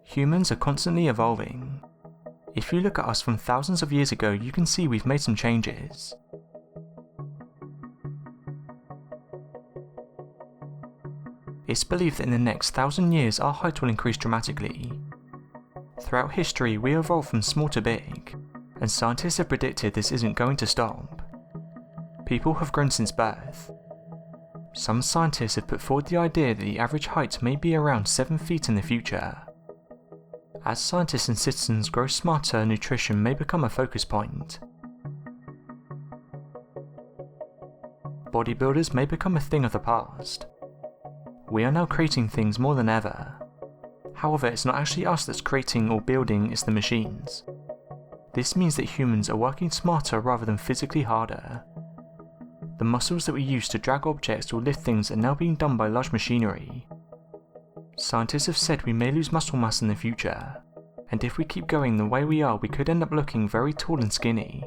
Humans are constantly evolving. If you look at us from thousands of years ago, you can see we've made some changes. It's believed that in the next 1,000 years our height will increase dramatically. Throughout history we evolved from small to big, and scientists have predicted this isn't going to stop. People have grown since birth. Some scientists have put forward the idea that the average height may be around 7 feet in the future. As scientists and citizens grow smarter, nutrition may become a focus point. Bodybuilders may become a thing of the past. We are now creating things more than ever. However, it's not actually us that's creating or building, it's the machines. This means that humans are working smarter rather than physically harder. The muscles that we use to drag objects or lift things are now being done by large machinery. Scientists have said we may lose muscle mass in the future, and if we keep going the way we are, we could end up looking very tall and skinny.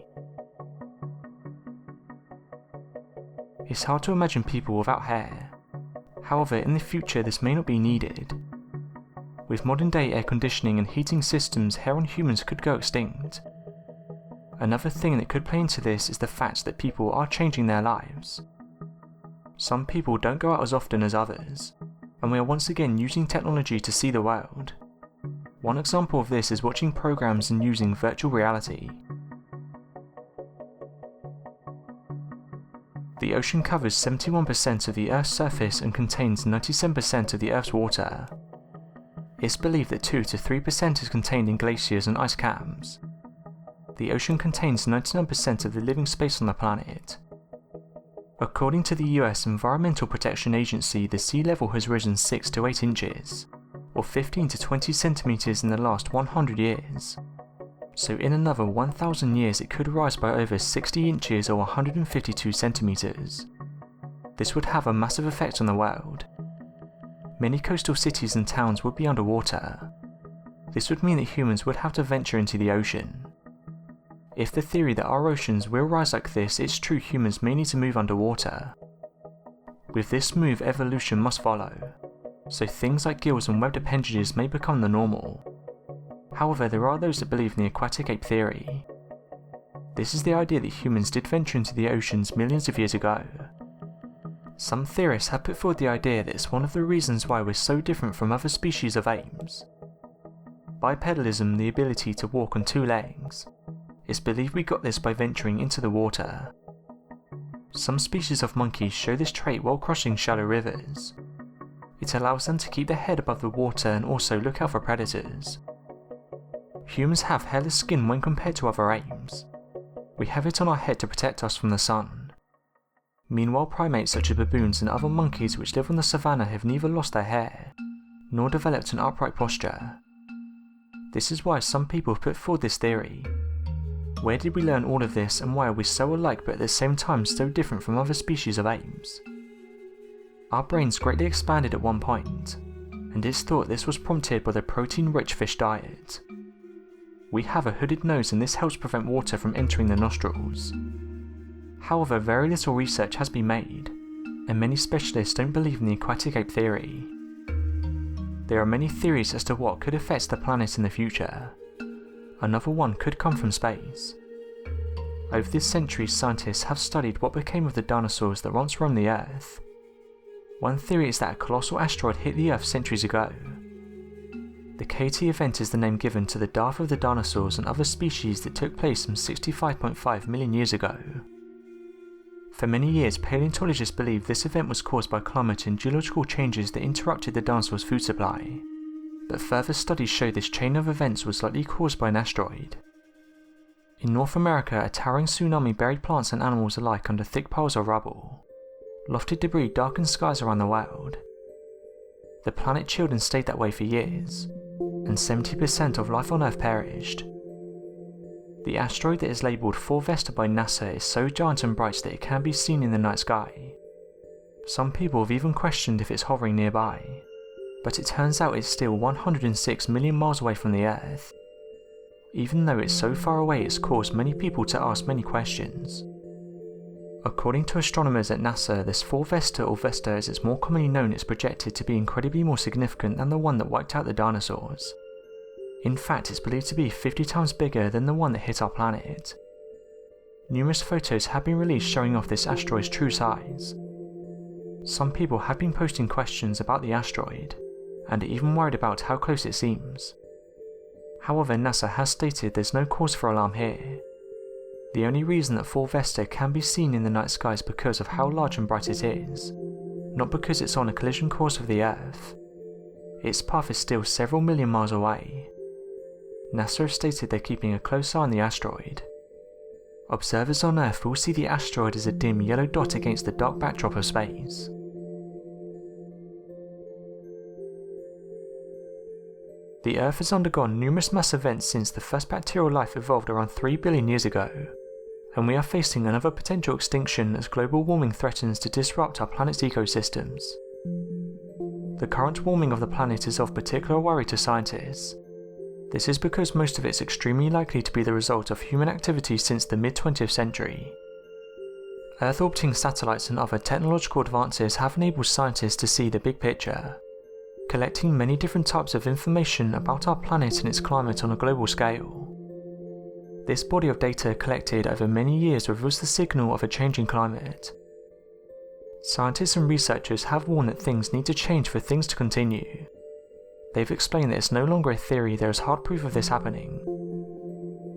It's hard to imagine people without hair. However, in the future this may not be needed. With modern day air conditioning and heating systems, hair on humans could go extinct. Another thing that could play into this is the fact that people are changing their lives. Some people don't go out as often as others, and we are once again using technology to see the world. One example of this is watching programs and using virtual reality. The ocean covers 71% of the Earth's surface and contains 97% of the Earth's water. It's believed that 2 to 3% is contained in glaciers and ice caps. The ocean contains 99% of the living space on the planet. According to the US Environmental Protection Agency, the sea level has risen 6 to 8 inches, or 15 to 20 centimeters in the last 100 years. So in another 1,000 years it could rise by over 60 inches or 152 centimeters. This would have a massive effect on the world. Many coastal cities and towns would be underwater. This would mean that humans would have to venture into the ocean. If the theory that our oceans will rise like this is true, humans may need to move underwater. With this move, evolution must follow, so things like gills and webbed appendages may become the normal. However, there are those that believe in the aquatic ape theory. This is the idea that humans did venture into the oceans millions of years ago. Some theorists have put forward the idea that it's one of the reasons why we're so different from other species of apes. Bipedalism, the ability to walk on 2 legs. It's believed we got this by venturing into the water. Some species of monkeys show this trait while crossing shallow rivers. It allows them to keep their head above the water and also look out for predators. Humans have hairless skin when compared to other apes. We have it on our head to protect us from the sun. Meanwhile, primates such as baboons and other monkeys which live on the savannah have neither lost their hair, nor developed an upright posture. This is why some people have put forward this theory. Where did we learn all of this, and why are we so alike but at the same time so different from other species of apes? Our brains greatly expanded at one point, and it's thought this was prompted by the protein-rich fish diet. We have a hooded nose and this helps prevent water from entering the nostrils. However, very little research has been made, and many specialists don't believe in the aquatic ape theory. There are many theories as to what could affect the planet in the future. Another one could come from space. Over this century, scientists have studied what became of the dinosaurs that once roamed the Earth. One theory is that a colossal asteroid hit the Earth centuries ago. The KT event is the name given to the death of the dinosaurs and other species that took place some 65.5 million years ago. For many years, paleontologists believed this event was caused by climate and geological changes that interrupted the dinosaurs' food supply. But further studies show this chain of events was likely caused by an asteroid. In North America, a towering tsunami buried plants and animals alike under thick piles of rubble. Lofted debris darkened skies around the world. The planet chilled and stayed that way for years, and 70% of life on Earth perished. The asteroid that is labelled 4 Vesta by NASA is so giant and bright that it can be seen in the night sky. Some people have even questioned if it's hovering nearby, but it turns out it's still 106 million miles away from the Earth. Even though it's so far away, it's caused many people to ask many questions. According to astronomers at NASA, this 4 Vesta, or Vesta as it's more commonly known, is projected to be incredibly more significant than the one that wiped out the dinosaurs. In fact, it's believed to be 50 times bigger than the one that hit our planet. Numerous photos have been released showing off this asteroid's true size. Some people have been posting questions about the asteroid, and are even worried about how close it seems. However, NASA has stated there's no cause for alarm here. The only reason that Fall Vesta can be seen in the night sky is because of how large and bright it is, not because it's on a collision course with the Earth. Its path is still several million miles away. NASA has stated they're keeping a close eye on the asteroid. Observers on Earth will see the asteroid as a dim yellow dot against the dark backdrop of space. The Earth has undergone numerous mass events since the first bacterial life evolved around 3 billion years ago, and we are facing another potential extinction as global warming threatens to disrupt our planet's ecosystems. The current warming of the planet is of particular worry to scientists. This is because most of it is extremely likely to be the result of human activity since the mid-20th century. Earth-orbiting satellites and other technological advances have enabled scientists to see the big picture, collecting many different types of information about our planet and its climate on a global scale. This body of data collected over many years reveals the signal of a changing climate. Scientists and researchers have warned that things need to change for things to continue. They've explained that it's no longer a theory, there is hard proof of this happening.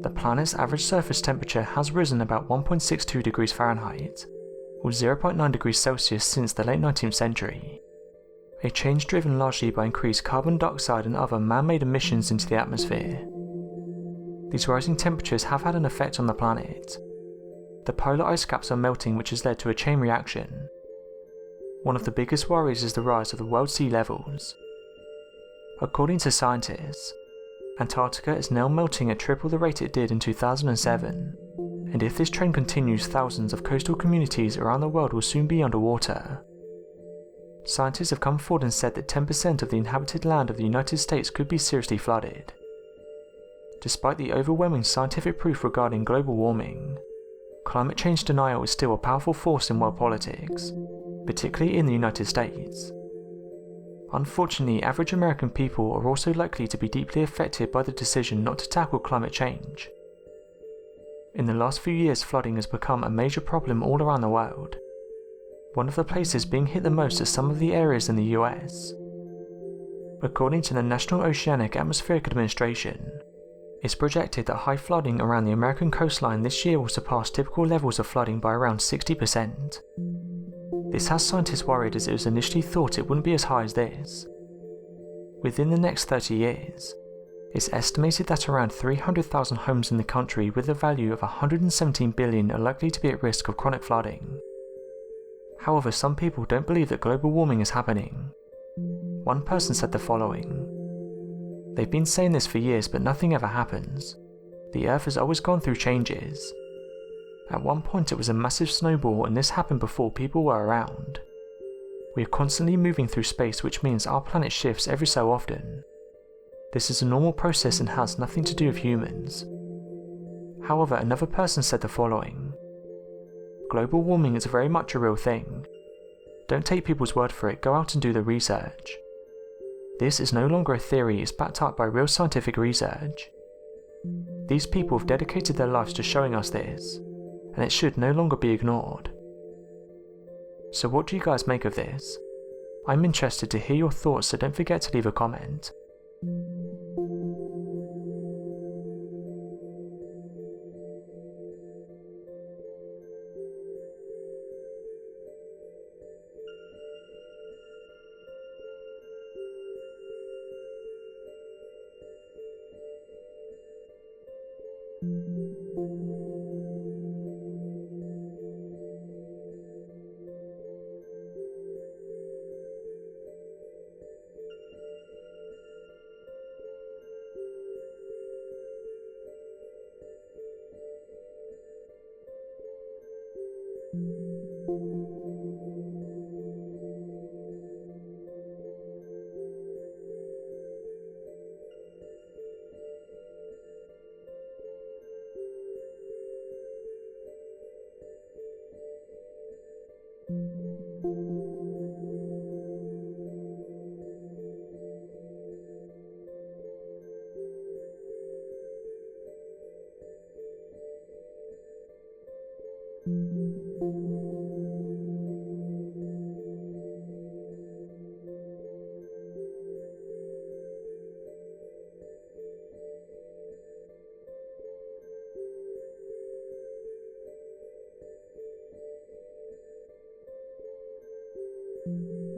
The planet's average surface temperature has risen about 1.62 degrees Fahrenheit, or 0.9 degrees Celsius since the late 19th century. A change driven largely by increased carbon dioxide and other man-made emissions into the atmosphere. These rising temperatures have had an effect on the planet. The polar ice caps are melting, which has led to a chain reaction. One of the biggest worries is the rise of the world sea levels. According to scientists, Antarctica is now melting at triple the rate it did in 2007, and if this trend continues, thousands of coastal communities around the world will soon be underwater. Scientists have come forward and said that 10% of the inhabited land of the United States could be seriously flooded. Despite the overwhelming scientific proof regarding global warming, climate change denial is still a powerful force in world politics, particularly in the United States. Unfortunately, average American people are also likely to be deeply affected by the decision not to tackle climate change. In the last few years, flooding has become a major problem all around the world. One of the places being hit the most are some of the areas in the US. According to the National Oceanic Atmospheric Administration, it's projected that high flooding around the American coastline this year will surpass typical levels of flooding by around 60%. This has scientists worried, as it was initially thought it wouldn't be as high as this. Within the next 30 years, it's estimated that around 300,000 homes in the country with a value of $117 billion are likely to be at risk of chronic flooding. However, some people don't believe that global warming is happening. One person said the following: "They've been saying this for years, but nothing ever happens. The Earth has always gone through changes. At one point it was a massive snowball, and this happened before people were around. We are constantly moving through space, which means our planet shifts every so often. This is a normal process and has nothing to do with humans." However, another person said the following: "Global warming is very much a real thing. Don't take people's word for it, go out and do the research. This is no longer a theory, it's backed up by real scientific research. These people have dedicated their lives to showing us this, and it should no longer be ignored." So what do you guys make of this? I'm interested to hear your thoughts, so don't forget to leave a comment.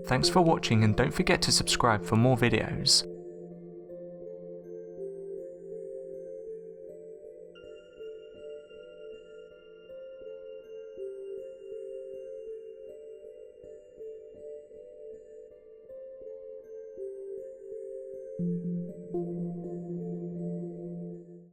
Thanks for watching, and don't forget to subscribe for more videos. Thank you.